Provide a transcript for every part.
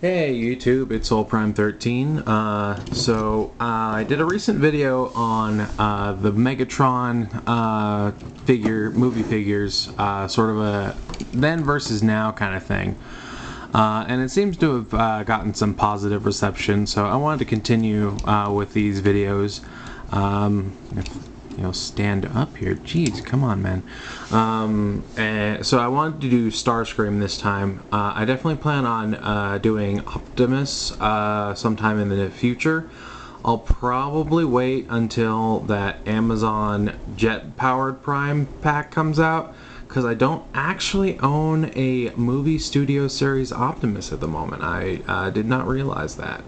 Hey YouTube, it's Prime13. I did a recent video on the Megatron movie figures, sort of a then versus now kind of thing. And it seems to have gotten some positive reception, so I wanted to continue with these videos. Stand up here. Jeez, come on, man. So I wanted to do Starscream this time. I definitely plan on doing Optimus sometime in the future. I'll probably wait until that Amazon jet-powered Prime pack comes out, because I don't actually own a movie studio series Optimus at the moment. I did not realize that.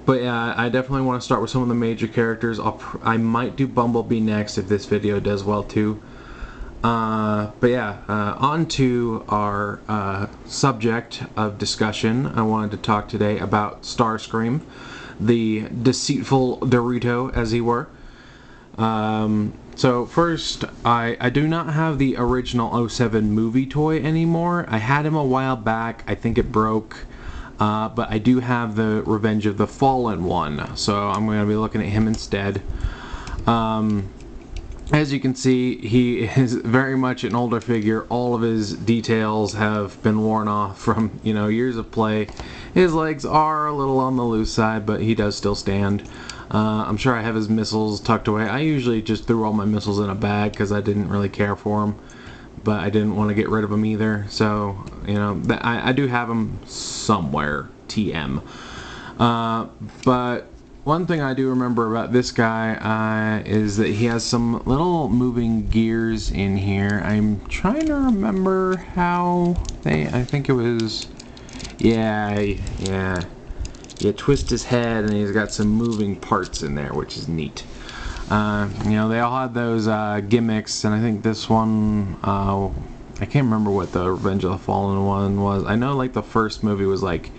But yeah, I definitely want to start with some of the major characters. I might do Bumblebee next if this video does well too. But yeah, on to our subject of discussion. I wanted to talk today about Starscream, the deceitful Dorito, as he were. So first, I do not have the original '07 movie toy anymore. I had him a while back. I think it broke. But I do have the Revenge of the Fallen one, so I'm going to be looking at him instead. As you can see, he is very much an older figure. All of his details have been worn off from, years of play. His legs are a little on the loose side, but he does still stand. I'm sure I have his missiles tucked away. I usually just threw all my missiles in a bag because I didn't really care for them. But I didn't want to get rid of them either, so I do have them somewhere, TM. But one thing I do remember about this guy is that he has some little moving gears in here. I'm trying to remember how I think it was, you twist his head and he's got some moving parts in there, which is neat. They all had those gimmicks, and I think this one, I can't remember what the Revenge of the Fallen one was. I know, like, the first movie was, like,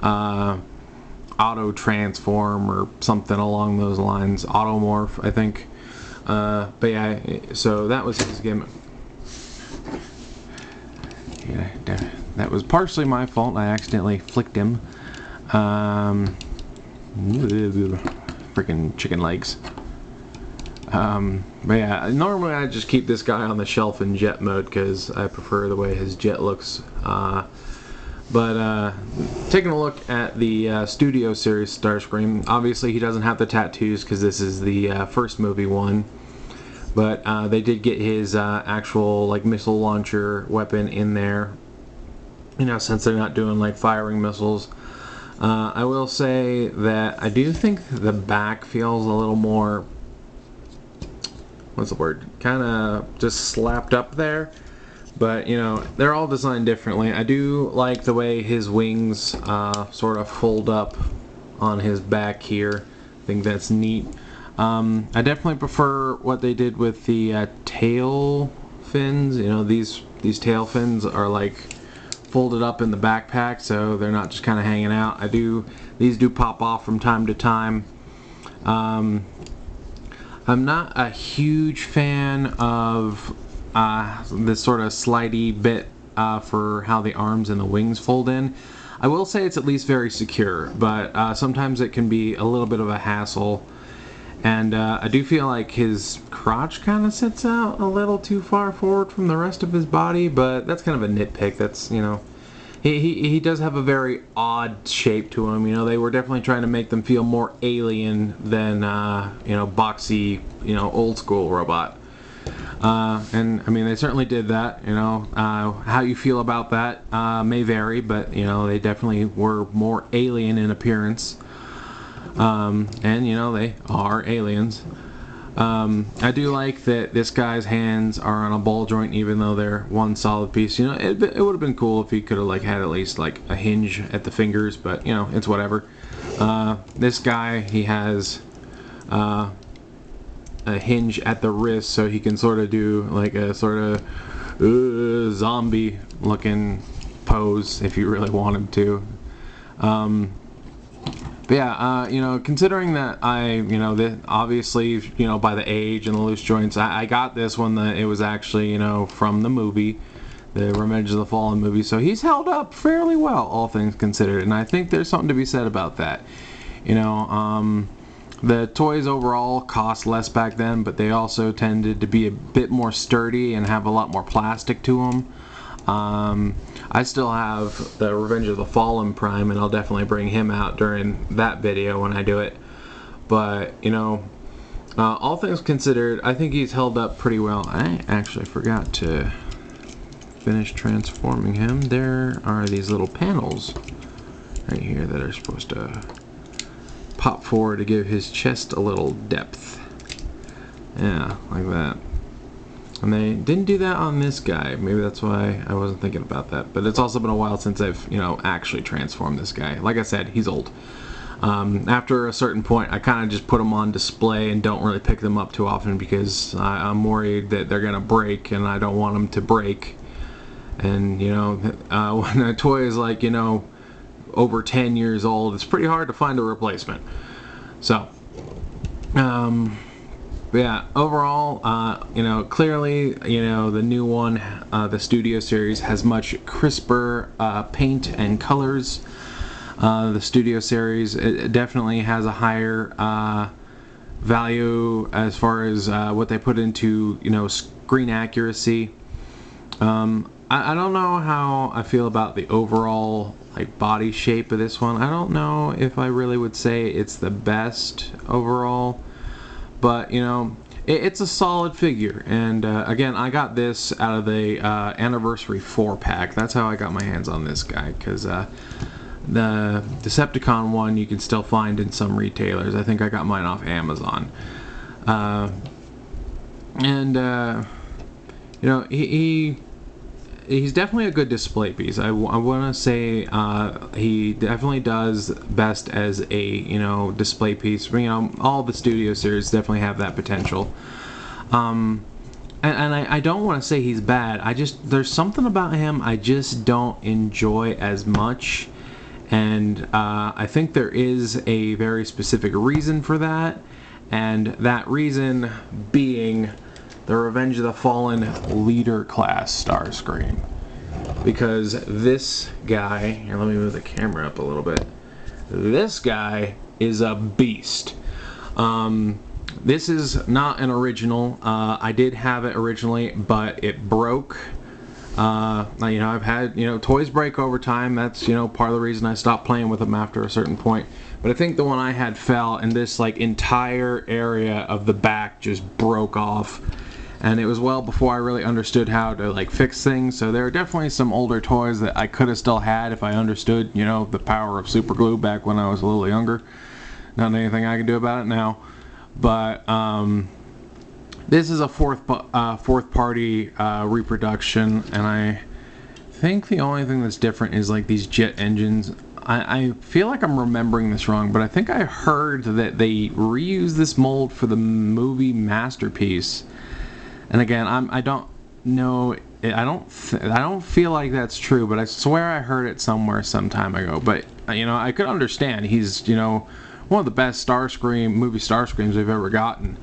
Auto Transform or something along those lines. Automorph, I think. But yeah, so that was his gimmick. Yeah, that was partially my fault. I accidentally flicked him. Freaking chicken legs. But yeah, normally I just keep this guy on the shelf in jet mode because I prefer the way his jet looks. But taking a look at the studio series Starscream, obviously he doesn't have the tattoos because this is the first movie one. But they did get his actual missile launcher weapon in there. Since they're not doing firing missiles. I will say that I do think the back feels a little more, what's the word, kind of just slapped up there, but they're all designed differently. I do like the way his wings sort of fold up on his back here. I think that's neat. I definitely prefer what they did with the tail fins. These tail fins are folded up in the backpack, so they're not just kind of hanging out. These do pop off from time to time. I'm not a huge fan of this sort of slidey bit for how the arms and the wings fold in. I will say it's at least very secure, but sometimes it can be a little bit of a hassle. And I do feel like his crotch kind of sits out a little too far forward from the rest of his body, but that's kind of a nitpick. That's, he does have a very odd shape to him. They were definitely trying to make them feel more alien than, boxy, old school robot. And I mean, they certainly did that. How you feel about that may vary, but they definitely were more alien in appearance. And they are aliens. I do like that this guy's hands are on a ball joint, even though they're one solid piece. It would have been cool if he could have had at least a hinge at the fingers, but it's whatever. This guy, he has a hinge at the wrist, so he can sort of do a sort of zombie looking pose if you really want him to. But yeah, considering that obviously, by the age and the loose joints, I got this one that it was actually, from the movie. the Revenge of the Fallen movie. So he's held up fairly well, all things considered, and I think there's something to be said about that. You know, the toys overall cost less back then, but they also tended to be a bit more sturdy and have a lot more plastic to them. I still have the Revenge of the Fallen Prime, and I'll definitely bring him out during that video when I do it. But, you know, all things considered, I think he's held up pretty well. I actually forgot to finish transforming him. There are these little panels right here that are supposed to pop forward to give his chest a little depth. Yeah, like that. And they didn't do that on this guy. Maybe that's why I wasn't thinking about that. But it's also been a while since I've, you know, actually transformed this guy. Like I said, he's old. After a certain point, I kind of just put them on display and don't really pick them up too often because I'm worried that they're going to break and I don't want them to break. And, you know, when a toy is like, you know, over 10 years old, it's pretty hard to find a replacement. So, yeah, overall, you know, clearly, you know, the new one, the Studio Series, has much crisper paint and colors. The Studio Series, it definitely has a higher value as far as what they put into, you know, screen accuracy. I don't know how I feel about the overall like body shape of this one. I don't know if I really would say it's the best overall, but you know, it's a solid figure. And again, I got this out of the Anniversary 4-pack. That's how I got my hands on this guy, because the Decepticon one you can still find in some retailers. I think I got mine off Amazon. You know, he's definitely a good display piece. I want to say he definitely does best as a, you know, display piece. You know, all the Studio Series definitely have that potential. And I don't want to say he's bad. There's something about him I just don't enjoy as much. And I think there is a very specific reason for that. And that reason being the Revenge of the Fallen leader class Starscream. Because this guy, here, let me move the camera up a little bit. This guy is a beast. This is not an original. I did have it originally, but it broke. You know, I've had, you know, toys break over time. That's, you know, part of the reason I stopped playing with them after a certain point. But I think the one I had fell, and this like entire area of the back just broke off. And it was well before I really understood how to like fix things. So there are definitely some older toys that I could have still had if I understood, you know, the power of super glue back when I was a little younger. Not anything I can do about it now. But this is a fourth party reproduction, and I think the only thing that's different is like these jet engines. I feel like I'm remembering this wrong, but I think I heard that they reused this mold for the movie Masterpiece. And again, I don't know. I don't feel like that's true, but I swear I heard it somewhere some time ago. But you know, I could understand. He's, you know, one of the best movie Starscreams we've ever gotten.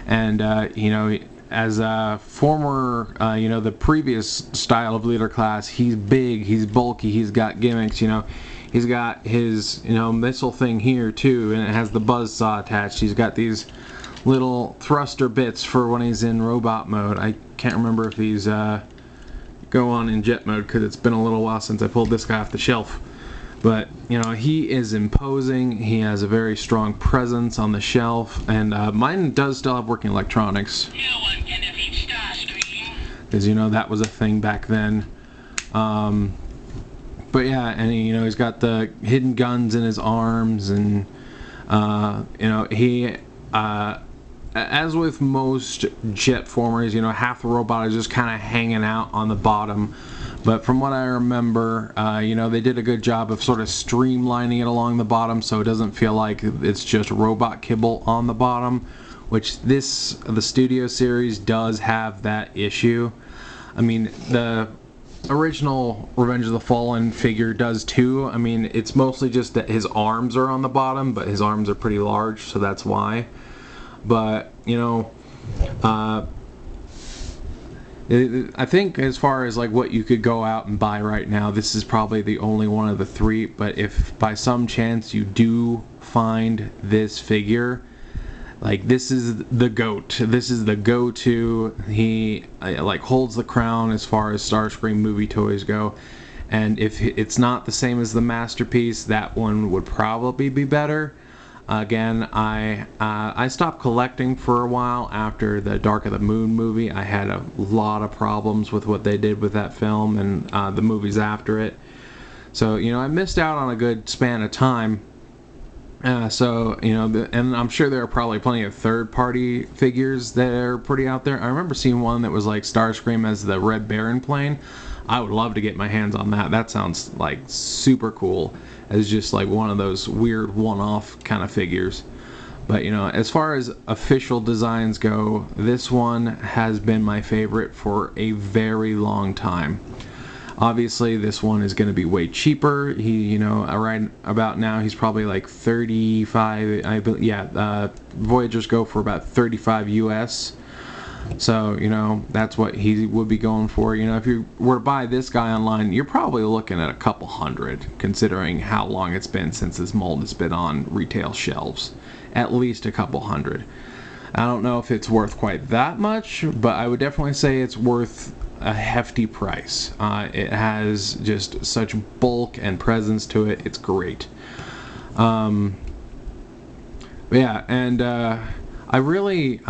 And you know, as a former, you know, the previous style of leader class, he's big, he's bulky, he's got gimmicks. You know, he's got his, you know, missile thing here too, and it has the buzzsaw attached. He's got these little thruster bits for when he's in robot mode. I can't remember if these go on in jet mode because it's been a little while since I pulled this guy off the shelf. But, you know, he is imposing. He has a very strong presence on the shelf. And mine does still have working electronics. Because, you know, that was a thing back then. But yeah, and he, you know, he's got the hidden guns in his arms. And, you know, he... as with most jet formers, you know, half the robot is just kind of hanging out on the bottom. But from what I remember, you know, they did a good job of sort of streamlining it along the bottom so it doesn't feel like it's just robot kibble on the bottom, which the Studio Series does have that issue. I mean, the original Revenge of the Fallen figure does too. I mean, it's mostly just that his arms are on the bottom, but his arms are pretty large, so that's why. But, you know, I think as far as like what you could go out and buy right now, this is probably the only one of the three. But if by some chance you do find this figure, like this is the goat. This is the go-to. He like holds the crown as far as Starscream movie toys go. And if it's not the same as the masterpiece, that one would probably be better. Again, I stopped collecting for a while after the Dark of the Moon movie. I had a lot of problems with what they did with that film and the movies after it. So, you know, I missed out on a good span of time. So, you know, and I'm sure there are probably plenty of third-party figures that are pretty out there. I remember seeing one that was like Starscream as the Red Baron plane. I would love to get my hands on that. That sounds like super cool as just like one of those weird one-off kind of figures. But, you know, as far as official designs go, this one has been my favorite for a very long time. Obviously, this one is going to be way cheaper. You know, right about now, he's probably like 35. Voyagers go for about 35 US. So, you know, that's what he would be going for. You know, if you were to buy this guy online, you're probably looking at a couple hundred, considering how long it's been since this mold has been on retail shelves. At least a couple hundred. I don't know if it's worth quite that much, but I would definitely say it's worth a hefty price. It has just such bulk and presence to it. It's great. Yeah, and I really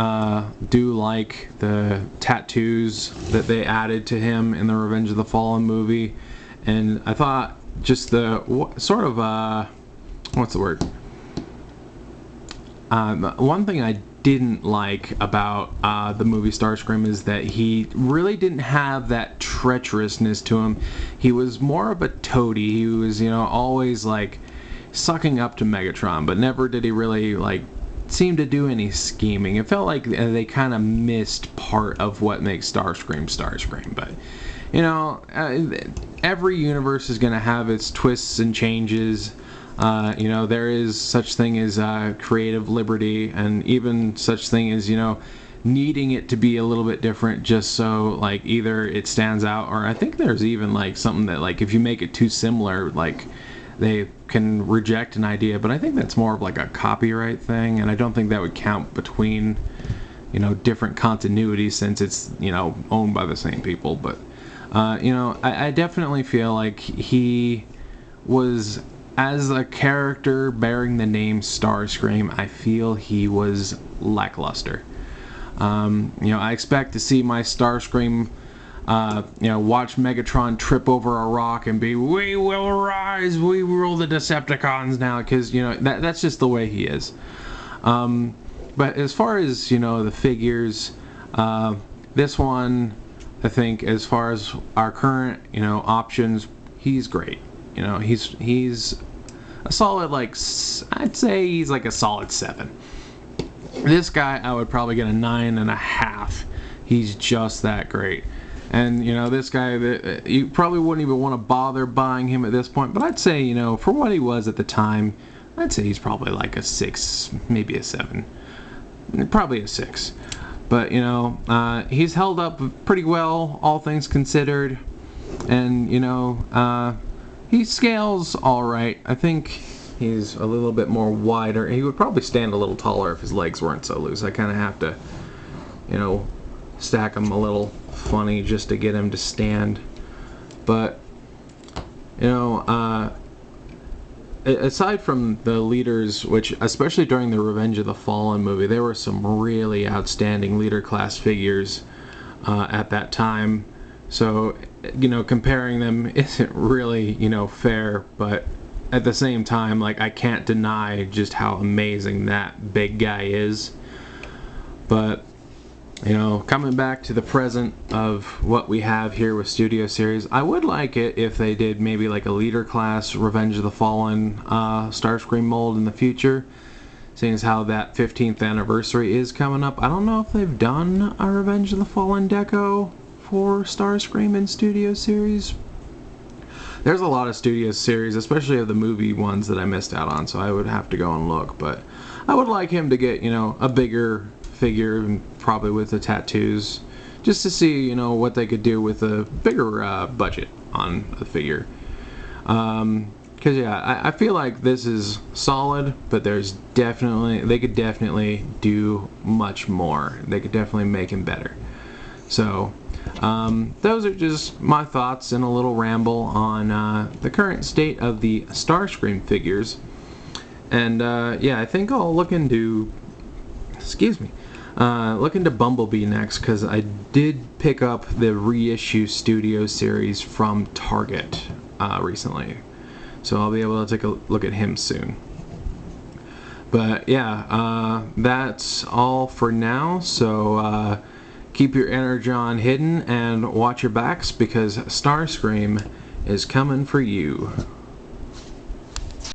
do like the tattoos that they added to him in the Revenge of the Fallen movie, and I thought just the sort of what's the word? One thing I didn't like about the movie Starscream is that he really didn't have that treacherousness to him. He was more of a toady. He was, you know, always like sucking up to Megatron, but never did he really like seem to do any scheming. It felt like they kind of missed part of what makes Starscream Starscream. But, you know, every universe is going to have its twists and changes. You know, there is such thing as creative liberty, and even such thing as, you know, needing it to be a little bit different just so, like, either it stands out, or I think there's even, like, something that, like, if you make it too similar, like, they can reject an idea. But I think that's more of, like, a copyright thing, and I don't think that would count between, you know, different continuities since it's, you know, owned by the same people. But, you know, I definitely feel like he was, as a character bearing the name Starscream, I feel he was lackluster. You know, I expect to see my Starscream, you know, watch Megatron trip over a rock and be, "We will rise, we rule the Decepticons now," because, you know, that's just the way he is. But as far as, you know, the figures, this one, I think, as far as our current, you know, options, he's great. You know, he's a solid, like, I'd say he's like a solid 7. This guy, I would probably get a 9.5. He's just that great. And, you know, this guy, you probably wouldn't even want to bother buying him at this point. But I'd say, you know, for what he was at the time, I'd say he's probably like a 6, maybe a 7. Probably a 6. But, you know, he's held up pretty well, all things considered. And, you know, he scales all right. I think he's a little bit more wider. He would probably stand a little taller if his legs weren't so loose. I kind of have to, you know, stack him a little funny just to get him to stand. But, you know, aside from the leaders, which especially during the Revenge of the Fallen movie, there were some really outstanding leader class figures at that time. So, you know, comparing them isn't really, you know, fair, but at the same time, like, I can't deny just how amazing that big guy is. But, you know, coming back to the present of what we have here with Studio Series, I would like it if they did maybe like a leader class Revenge of the Fallen Starscream mold in the future, seeing as how that 15th anniversary is coming up. I don't know if they've done a Revenge of the Fallen deco for Starscream in Studio Series. There's a lot of Studio Series, especially of the movie ones, that I missed out on, so I would have to go and look. But I would like him to get, you know, a bigger figure, and probably with the tattoos, just to see, you know, what they could do with a bigger budget on the figure. Because yeah, I feel like this is solid, but they could definitely do much more. They could definitely make him better. So those are just my thoughts and a little ramble on the current state of the Starscream figures. And yeah, I think I'll look into, look into Bumblebee next, because I did pick up the reissue Studio series from Target recently. So I'll be able to take a look at him soon. But yeah, that's all for now. So keep your energon hidden and watch your backs, because Starscream is coming for you.